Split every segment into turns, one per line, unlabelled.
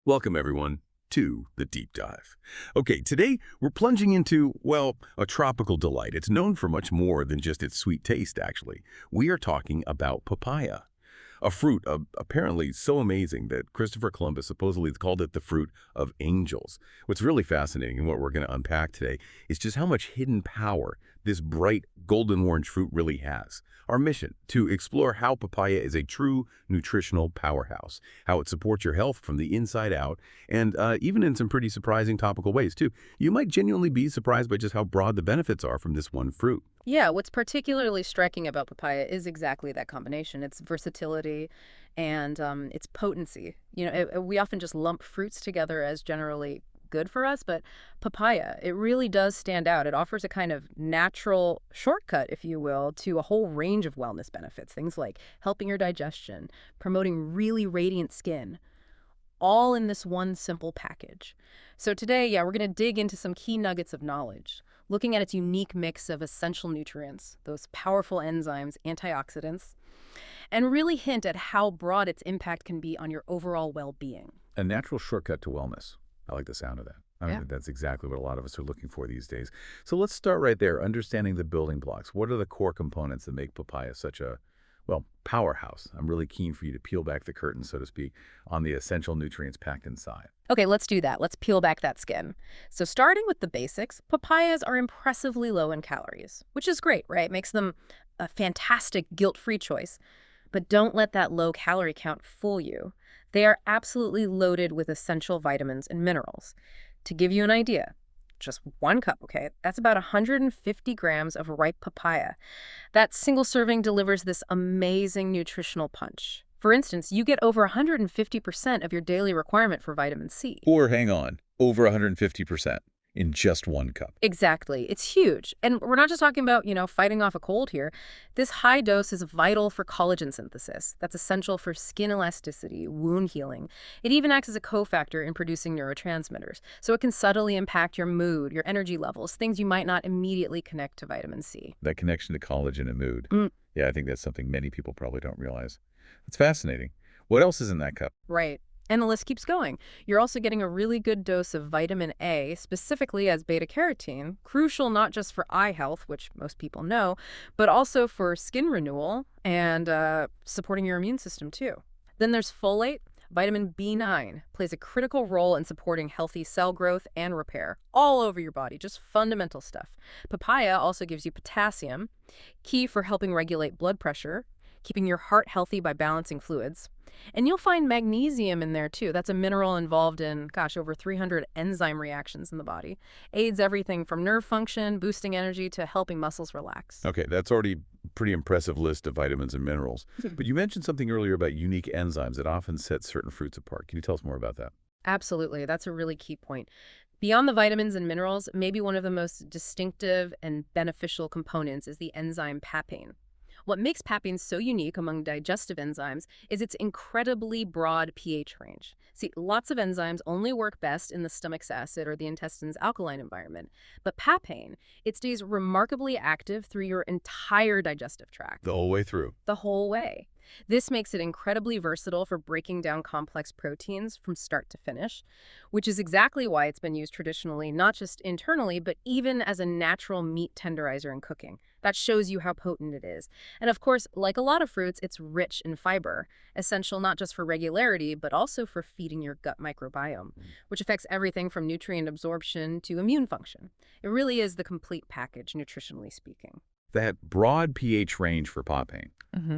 Welcome, everyone, to the Deep Dive. Okay, today we're plunging into, well, a tropical delight. It's known for much more than just its sweet taste, actually. We are talking about papaya, a fruit apparently so amazing that Christopher Columbus supposedly called it the fruit of angels. What's really fascinating and what we're going to unpack today is just how much hidden power this bright golden orange fruit really has. Our mission, to explore how papaya is a true nutritional powerhouse, how it supports your health from the inside out, and even in some pretty surprising topical ways, too. You might genuinely be surprised by just how broad the benefits are from this one fruit.
Yeah, what's particularly striking about papaya is exactly that combination. Its versatility and its potency. We often just lump fruits together as generally good for us, but papaya, it really does stand out. It offers a kind of natural shortcut, if you will, to a whole range of wellness benefits. Things like helping your digestion, promoting really radiant skin, all in this one simple package. So today, yeah, we're going to dig into some key nuggets of knowledge, looking at its unique mix of essential nutrients, those powerful enzymes, antioxidants, and really hint at how broad its impact can be on your overall well-being.
A natural shortcut to wellness. I like the sound of that. I
Yeah.
mean, that's exactly what a lot of us are looking for these days. So let's start right there, understanding the building blocks. What are the core components that make papaya such a, well, powerhouse? I'm really keen for you to peel back the curtain, so to speak, on the essential nutrients packed inside.
Okay, let's do that. Let's peel back that skin. So starting with the basics, papayas are impressively low in calories, which is great, right? Makes them a fantastic guilt-free choice. But don't let that low calorie count fool you. They are absolutely loaded with essential vitamins and minerals. To give you an idea, just 1 cup, okay? That's about 150 grams of ripe papaya. That single serving delivers this amazing nutritional punch. For instance, you get over 150% of your daily requirement for vitamin C.
Or hang on, over 150% in just 1 cup.
Exactly. It's huge. And we're not just talking about, fighting off a cold here. This high dose is vital for collagen synthesis. That's essential for skin elasticity, wound healing. It even acts as a cofactor in producing neurotransmitters. So it can subtly impact your mood, your energy levels, things you might not immediately connect to vitamin C.
That connection to collagen and mood.
Mm.
Yeah, I think that's something many people probably don't realize. It's fascinating. What else is in that cup?
Right. And the list keeps going. You're also getting a really good dose of vitamin A, specifically as beta-carotene, crucial not just for eye health, which most people know, but also for skin renewal and supporting your immune system, too. Then there's folate. Vitamin B9 plays a critical role in supporting healthy cell growth and repair all over your body, just fundamental stuff. Papaya also gives you potassium, key for helping regulate blood pressure, keeping your heart healthy by balancing fluids. And you'll find magnesium in there, too. That's a mineral involved in, over 300 enzyme reactions in the body. Aids everything from nerve function, boosting energy, to helping muscles relax.
Okay, that's already a pretty impressive list of vitamins and minerals. But you mentioned something earlier about unique enzymes that often set certain fruits apart. Can you tell us more about that?
Absolutely. That's a really key point. Beyond the vitamins and minerals, maybe one of the most distinctive and beneficial components is the enzyme papain. What makes papain so unique among digestive enzymes is its incredibly broad pH range. See, lots of enzymes only work best in the stomach's acid or the intestine's alkaline environment. But papain, it stays remarkably active through your entire digestive tract.
The whole way through.
The whole way. This makes it incredibly versatile for breaking down complex proteins from start to finish, which is exactly why it's been used traditionally, not just internally, but even as a natural meat tenderizer in cooking. That shows you how potent it is. And of course, like a lot of fruits, it's rich in fiber, essential not just for regularity, but also for feeding your gut microbiome, which affects everything from nutrient absorption to immune function. It really is the complete package, nutritionally speaking.
That broad pH range for papain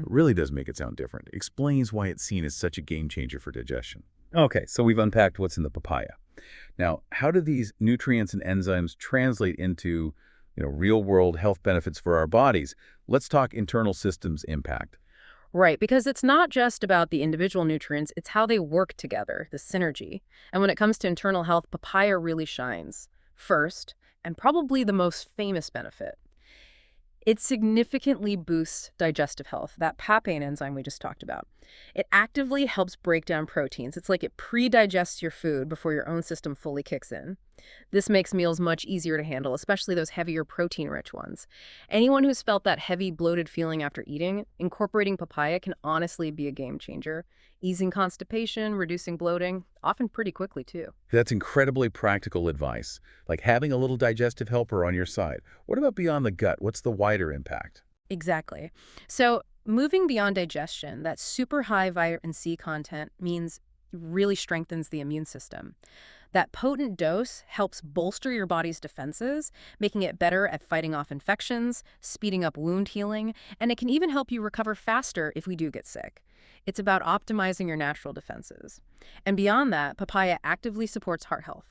really does make it sound different. Explains why it's seen as such a game changer for digestion. Okay, so we've unpacked what's in the papaya. Now, how do these nutrients and enzymes translate into, real-world health benefits for our bodies? Let's talk internal systems impact.
Right, because it's not just about the individual nutrients, it's how they work together, the synergy. And when it comes to internal health, papaya really shines. First, and probably the most famous benefit, it significantly boosts digestive health, that papain enzyme we just talked about. It actively helps break down proteins. It's like it pre-digests your food before your own system fully kicks in. This makes meals much easier to handle, especially those heavier protein-rich ones. Anyone who's felt that heavy, bloated feeling after eating, incorporating papaya can honestly be a game changer, easing constipation, reducing bloating, often pretty quickly too.
That's incredibly practical advice, like having a little digestive helper on your side. What about beyond the gut? What's the wider impact?
Exactly. So moving beyond digestion, that super high vitamin C content means really strengthens the immune system. That potent dose helps bolster your body's defenses, making it better at fighting off infections, speeding up wound healing, and it can even help you recover faster if we do get sick. It's about optimizing your natural defenses. And beyond that, papaya actively supports heart health.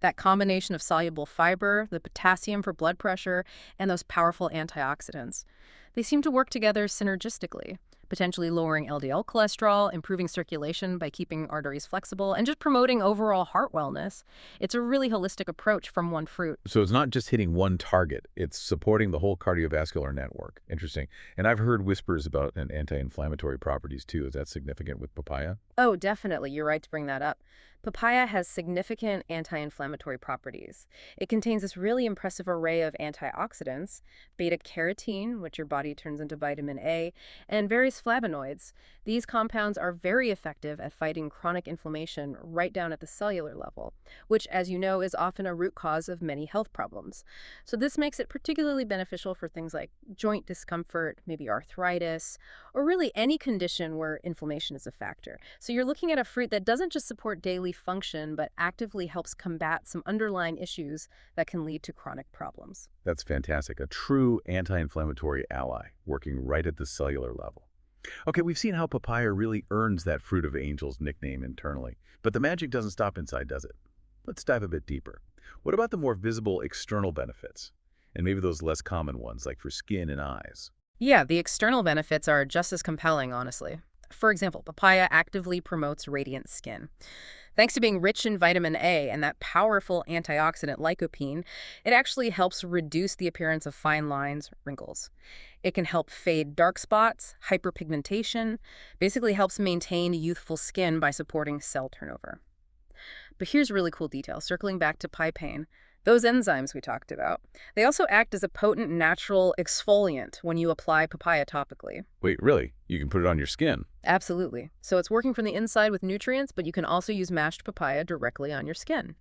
That combination of soluble fiber, the potassium for blood pressure, and those powerful antioxidants, they seem to work together synergistically, potentially lowering LDL cholesterol, improving circulation by keeping arteries flexible, and just promoting overall heart wellness. It's a really holistic approach from one fruit.
So it's not just hitting one target, it's supporting the whole cardiovascular network. Interesting. And I've heard whispers about an anti-inflammatory properties too. Is that significant with papaya?
Oh, definitely. You're right to bring that up. Papaya has significant anti-inflammatory properties. It contains this really impressive array of antioxidants, beta-carotene, which your body turns into vitamin A, and various flavonoids. These compounds are very effective at fighting chronic inflammation right down at the cellular level, which, as you know, is often a root cause of many health problems. So this makes it particularly beneficial for things like joint discomfort, maybe arthritis, or really any condition where inflammation is a factor. So you're looking at a fruit that doesn't just support daily function, but actively helps combat some underlying issues that can lead to chronic problems.
That's fantastic. A true anti-inflammatory ally working right at the cellular level. Okay, we've seen how papaya really earns that fruit of angels nickname internally, but the magic doesn't stop inside, does it? Let's dive a bit deeper. What about the more visible external benefits? And maybe those less common ones, like for skin and eyes?
Yeah, the external benefits are just as compelling, honestly. For example, papaya actively promotes radiant skin. Thanks to being rich in vitamin A and that powerful antioxidant lycopene, it actually helps reduce the appearance of fine lines, wrinkles. It can help fade dark spots, hyperpigmentation, basically helps maintain youthful skin by supporting cell turnover. But here's a really cool detail, circling back to papain. Those enzymes we talked about, they also act as a potent natural exfoliant when you apply papaya topically.
Wait, really? You can put it on your skin?
Absolutely. So it's working from the inside with nutrients, but you can also use mashed papaya directly on your skin.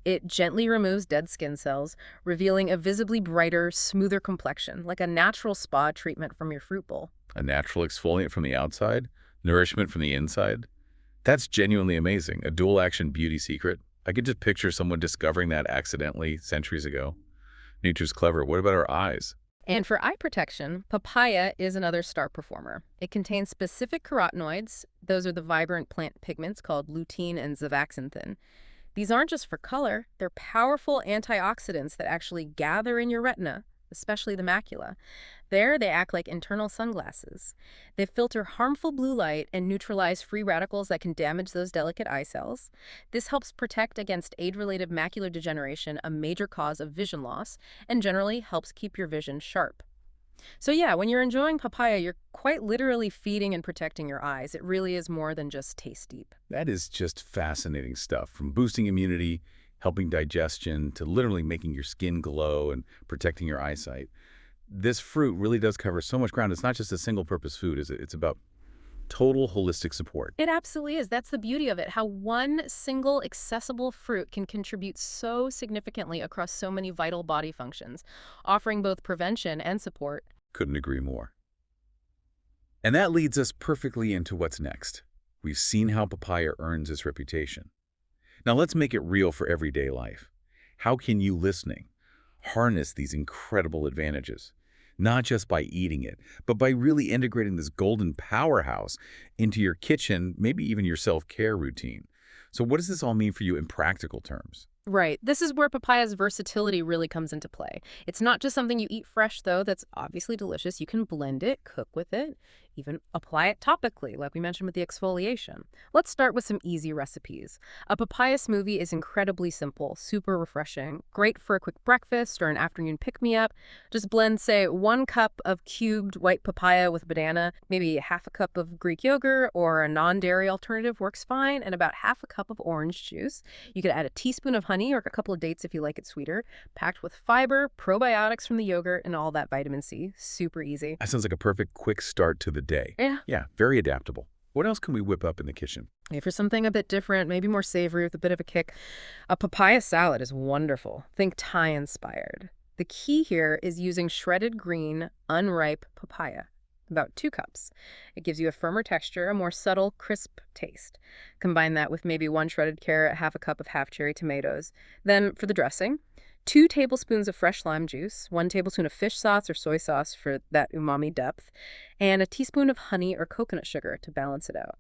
It gently removes dead skin cells, revealing a visibly brighter, smoother complexion, like a natural spa treatment from your fruit bowl.
A natural exfoliant from the outside? Nourishment from the inside? That's genuinely amazing. A dual-action beauty secret. I could just picture someone discovering that accidentally centuries ago. Nature's clever. What about our eyes?
And for eye protection, papaya is another star performer. It contains specific carotenoids. Those are the vibrant plant pigments called lutein and zeaxanthin. These aren't just for color. They're powerful antioxidants that actually gather in your retina, especially the macula. There, they act like internal sunglasses. They filter harmful blue light and neutralize free radicals that can damage those delicate eye cells. This helps protect against age-related macular degeneration, a major cause of vision loss, and generally helps keep your vision sharp. So yeah, when you're enjoying papaya, you're quite literally feeding and protecting your eyes. It really is more than just taste deep.
That is just fascinating stuff, from boosting immunity, helping digestion, to literally making your skin glow and protecting your eyesight. This fruit really does cover so much ground. It's not just a single-purpose food, is it? It's about total holistic support.
It absolutely is. That's the beauty of it, how one single accessible fruit can contribute so significantly across so many vital body functions, offering both prevention and support.
Couldn't agree more. And that leads us perfectly into what's next. We've seen how papaya earns its reputation. Now let's make it real for everyday life. How can you, listening, harness these incredible advantages? Not just by eating it, but by really integrating this golden powerhouse into your kitchen, maybe even your self-care routine. So what does this all mean for you in practical terms?
Right. This is where papaya's versatility really comes into play. It's not just something you eat fresh, though. That's obviously delicious. You can blend it, cook with it, even apply it topically, like we mentioned with the exfoliation. Let's start with some easy recipes. A papaya smoothie is incredibly simple, super refreshing, great for a quick breakfast or an afternoon pick-me-up. Just blend, say, 1 cup of cubed white papaya with banana, maybe half a cup of Greek yogurt or a non-dairy alternative works fine, and about half a cup of orange juice. You could add a teaspoon of honey or a couple of dates if you like it sweeter, packed with fiber, probiotics from the yogurt, and all that vitamin C. Super easy.
That sounds like a perfect quick start to the day.
Yeah.
Yeah, very adaptable. What else can we whip up in the kitchen?
Okay, for something a bit different, maybe more savory with a bit of a kick, a papaya salad is wonderful. Think Thai-inspired. The key here is using shredded green, unripe papaya, about 2 cups. It gives you a firmer texture, a more subtle, crisp taste. Combine that with maybe 1 shredded carrot, half a cup of half-cherry tomatoes. Then for the dressing, 2 tablespoons of fresh lime juice, 1 tablespoon of fish sauce or soy sauce for that umami depth, and a teaspoon of honey or coconut sugar to balance it out.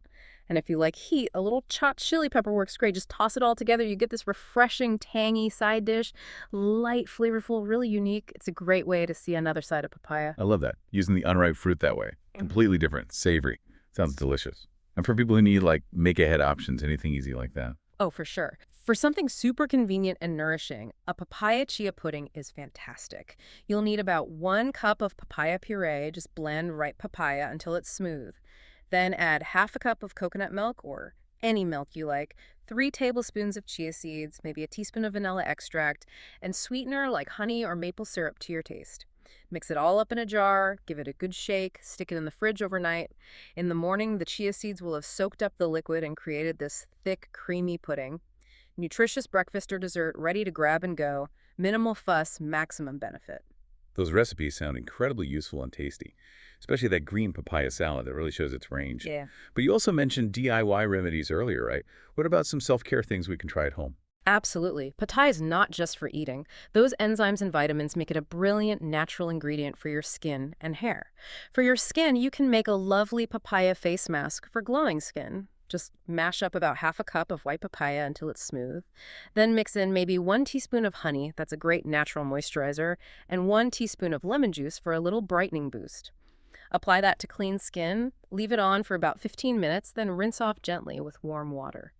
And if you like heat, a little chopped chili pepper works great. Just toss it all together. You get this refreshing, tangy side dish, light, flavorful, really unique. It's a great way to see another side of papaya.
I love that. Using the unripe fruit that way. Completely different. Savory. Sounds delicious. And for people who need, like, make-ahead options, anything easy like that.
Oh, for sure. For something super convenient and nourishing, a papaya chia pudding is fantastic. You'll need about 1 cup of papaya puree. Just blend ripe papaya until it's smooth. Then add half a cup of coconut milk or any milk you like, 3 tablespoons of chia seeds, maybe a teaspoon of vanilla extract, and sweetener like honey or maple syrup to your taste. Mix it all up in a jar, give it a good shake, stick it in the fridge overnight. In the morning, the chia seeds will have soaked up the liquid and created this thick, creamy pudding. Nutritious breakfast or dessert ready to grab and go. Minimal fuss, maximum benefit.
Those recipes sound incredibly useful and tasty, especially that green papaya salad that really shows its range.
Yeah.
But you also mentioned DIY remedies earlier, right? What about some self-care things we can try at home?
Absolutely. Papaya is not just for eating. Those enzymes and vitamins make it a brilliant natural ingredient for your skin and hair. For your skin, you can make a lovely papaya face mask for glowing skin. Just mash up about half a cup of white papaya until it's smooth. Then mix in maybe 1 teaspoon of honey, that's a great natural moisturizer, and 1 teaspoon of lemon juice for a little brightening boost. Apply that to clean skin, leave it on for about 15 minutes, then rinse off gently with warm water.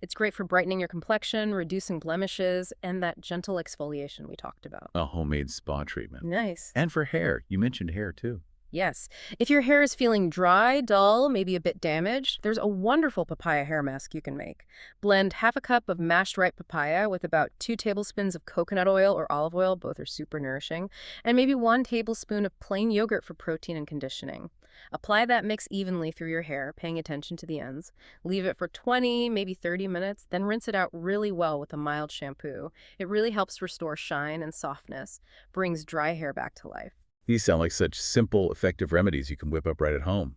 It's great for brightening your complexion, reducing blemishes, and that gentle exfoliation we talked about.
A homemade spa treatment.
Nice.
And for hair. You mentioned hair, too.
Yes. If your hair is feeling dry, dull, maybe a bit damaged, there's a wonderful papaya hair mask you can make. Blend half a cup of mashed ripe papaya with about 2 tablespoons of coconut oil or olive oil, both are super nourishing, and maybe 1 tablespoon of plain yogurt for protein and conditioning. Apply that mix evenly through your hair, paying attention to the ends. Leave it for 20, maybe 30 minutes, then rinse it out really well with a mild shampoo. It really helps restore shine and softness, brings dry hair back to life.
These sound like such simple, effective remedies you can whip up right at home.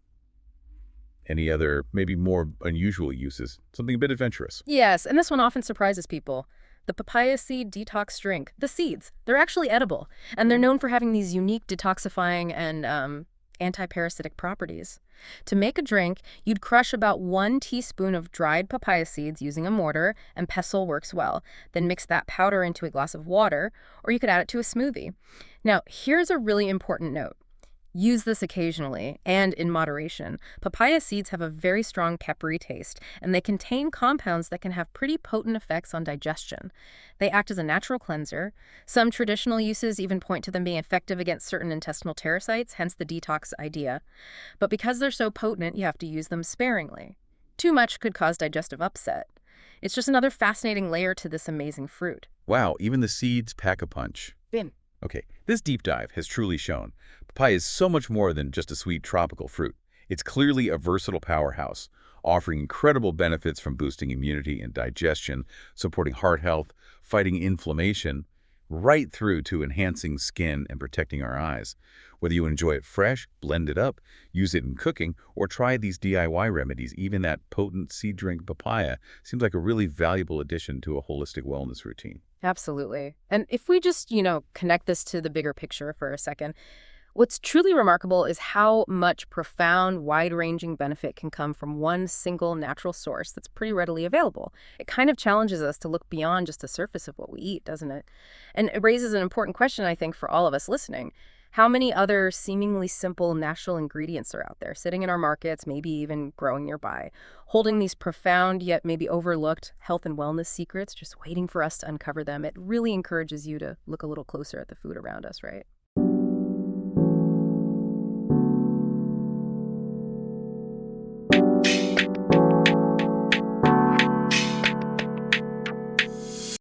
Any other, maybe more unusual uses? Something a bit adventurous.
Yes, and this one often surprises people. The papaya seed detox drink. The seeds, they're actually edible, and they're known for having these unique detoxifying and anti-parasitic properties. To make a drink, you'd crush about 1 teaspoon of dried papaya seeds using a mortar, and pestle works well. Then mix that powder into a glass of water, or you could add it to a smoothie. Now, here's a really important note. Use this occasionally and in moderation. Papaya seeds have a very strong peppery taste, and they contain compounds that can have pretty potent effects on digestion. They act as a natural cleanser. Some traditional uses even point to them being effective against certain intestinal parasites, hence the detox idea. But because they're so potent, you have to use them sparingly. Too much could cause digestive upset. It's just another fascinating layer to this amazing fruit.
Wow, even the seeds pack a punch.
Bim.
Okay, this deep dive has truly shown papaya is so much more than just a sweet tropical fruit. It's clearly a versatile powerhouse, offering incredible benefits from boosting immunity and digestion, supporting heart health, fighting inflammation, right through to enhancing skin and protecting our eyes. Whether you enjoy it fresh, blend it up, use it in cooking, or try these DIY remedies, even that potent seed drink papaya seems like a really valuable addition to a holistic wellness routine.
Absolutely. And if we just, connect this to the bigger picture for a second, what's truly remarkable is how much profound, wide-ranging benefit can come from one single natural source that's pretty readily available. It kind of challenges us to look beyond just the surface of what we eat, doesn't it? And it raises an important question, I think, for all of us listening. how many other seemingly simple natural ingredients are out there, sitting in our markets, maybe even growing nearby, holding these profound yet maybe overlooked health and wellness secrets, just waiting for us to uncover them. It really encourages you to look a little closer at the food around us, right?